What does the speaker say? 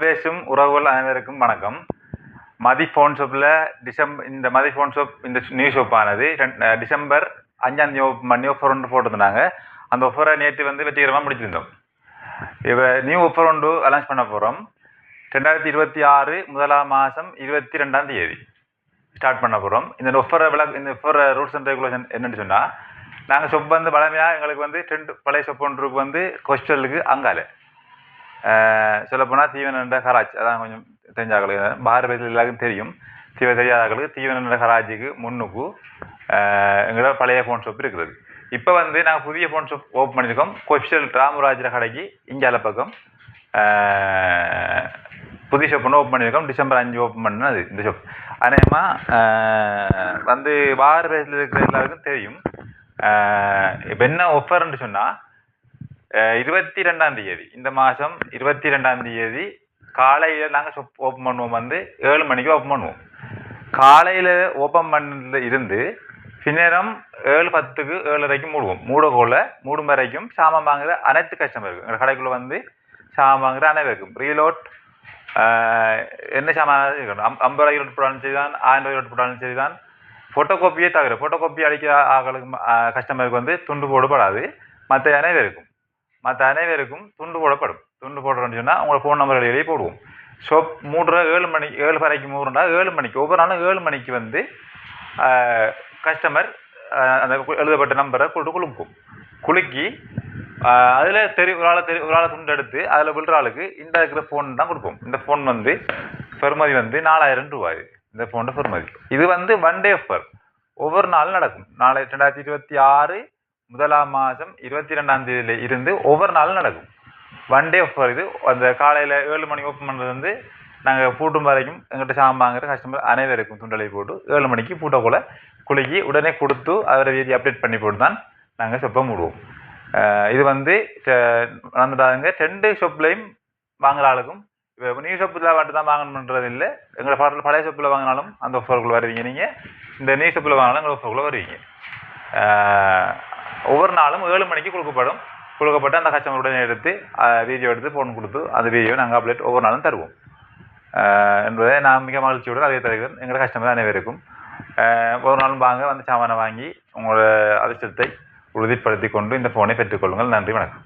பேசும் உறவுகள் அனைவருக்கும் வணக்கம். மதி ஃபோன் ஷாப்பில் இந்த மதி ஃபோன் ஷாப் இந்த நியூ ஷாப்பானது டிசம்பர் 5 ஓப்பன் பண்ணி ஆஃபர் ஒன்று போட்டிருந்தாங்க. அந்த ஆஃபரை நேற்று வெற்றிகரமாக முடிச்சிருந்தோம். இப்போ நியூ ஆஃபர் ஒன்று அனௌன்ஸ் பண்ண போகிறோம். 2026 முதலாம் மாதம் 22ஆம் தேதி ஸ்டார்ட் பண்ண போகிறோம். இந்த ஆஃபரை ரூல்ஸ் அண்ட் ரெகுலேஷன் என்னென்னு சொன்னால், நாங்கள் ஷாப் பழமையாக எங்களுக்கு 2 பழைய ஷாப் ஒன்றுக்கு ஹாஸ்டலுக்கு அங்கால சொல்லப்போனால் தீவன கராஜ், அதான் கொஞ்சம் தெரிஞ்சாக்களுக்கு பாரதியில் எல்லாருக்கும் தெரியும். தெரியாதாக்களுக்கு தீவன கராஜுக்கு முன்னுக்கு எங்களோட பழைய ஃபோன் ஷாப் இருக்குது. இப்போ நாங்கள் புதிய ஃபோன் ஷாப் ஓப்பன் பண்ணியிருக்கோம். ஹாஸ்டல் ராமராஜர் கடைக்கு இங்கால பக்கம் புதிய ஷாப் ஒன்று ஓப்பன் பண்ணியிருக்கோம். டிசம்பர் 5 ஓப்பன் பண்ணது இந்த ஷாப். அநேகமாக பாரதியில் இருக்கிற எல்லாருக்கும் தெரியும். இப்போ என்ன ஆஃபர்ன்னு சொன்னால், 22ஆம் தேதி இந்த மாதம் 22ஆம் தேதி காலையில் நாங்கள் ஷாப் ஓப்பன் பண்ணுவோம். 7 மணிக்கு ஓப்பன் பண்ணுவோம். காலையில் ஓப்பன் பண்ணல இருந்து பின்னேரம் 7:10க்கு 7:30க்கு மூடுவோம். மூடும் வரைக்கும் சாமான் வாங்குகிற அனைத்து கஸ்டமருக்கும், எங்கள் கடைக்குள்ளே சாமான் வாங்குகிற அனைவருக்கும் ரீலோட் என்ன சாமான் இருக்கணும். 50 ரூபாய்க்கு ரோட் போட்டாலும் சரிதான், 1000 ரூபாய்க்கு ரோட் போட்டாலும் சரிதான். ஃபோட்டோ காப்பியே தவிர ஃபோட்டோ காப்பி அடிக்கிற ஆகளுக்கு கஸ்டமருக்கு துண்டு போடப்படாது. மற்ற அனைவருக்கும் துண்டு போடப்படும். துண்டு போடுறோன்னு சொன்னால் உங்களோட ஃபோன் நம்பர் எழுதி போடுவோம். ஷாப் 7 மணிக்கு 7 வரைக்கும் மூடுறா. 7 மணிக்கு ஒவ்வொரு நாளும் 7 மணிக்கு கஸ்டமர் அந்த எழுதப்பட்ட நம்பரை குலுக்கி அதில் ஒரு ஆளை துண்டு எடுத்து அதில் விழுற ஆளுக்கு இந்த இருக்கிற ஃபோன் தான் கொடுப்போம். இந்த ஃபோன் பெறுமதி 4000 ரூபாய். இந்த ஃபோனோட பெறுமதி இது 1 டே ஆஃபர். ஒவ்வொரு நாளும் நடக்கும். நாளை 2026 முதலாம் மாதம் 22ஆம் தேதியில இருந்து ஒவ்வொரு நாளும் நடக்கும். 1 டே ஆஃபர் இது. அந்த காலையில் 7 மணிக்கு ஓப்பன் பண்ணுறது நாங்கள் பூட்டும் வரைக்கும் எங்கள்கிட்ட சாமான் வாங்குற கஸ்டமர் அனைவருக்கும் துண்டலை போட்டு 7 மணிக்கு பூட்டக்குள்ள குலுக்கி உடனே கொடுத்து அவரை வீதி அப்டேட் பண்ணி போட்டு தான் நாங்கள் ஷாப்பை மூடுவோம். இது நடந்துட்டாங்க. 2 ஷாப்லையும் வாங்குற ஆளுக்கும் இப்போ நியூ ஷாப்பில் மட்டும் தான் வாங்கணுன்றது இல்லை. எங்களை பழைய ஷாப்பில் வாங்கினாலும் அந்த ஆஃபருக்குள்ள வருவீங்க. நீங்கள் இந்த நியூ ஷாப்பில் வாங்கினாலும் எங்கள் ஆஃபருக்குள்ள வருவீங்க. ஒவ்வொரு நாளும் 7 மணிக்கு கொடுக்கப்பட்டு அந்த கஸ்டமருடன் எடுத்து வீடியோ எடுத்து ஃபோன் கொடுத்து அந்த வீடியோ நாங்கள் அப்டேட் ஒவ்வொரு நாளும் தருவோம் என்பதை நான் மிக மகிழ்ச்சியுடன் அதை தருகிறேன். எங்களோட கஸ்டமர் அனைவருக்கும் ஒவ்வொரு நாளும் சாமானை வாங்கி உங்களோட அதிர்ஷ்டத்தை உறுதிப்படுத்தி கொண்டு இந்த ஃபோனை பெற்றுக்கொள்ளுங்கள். நன்றி, வணக்கம்.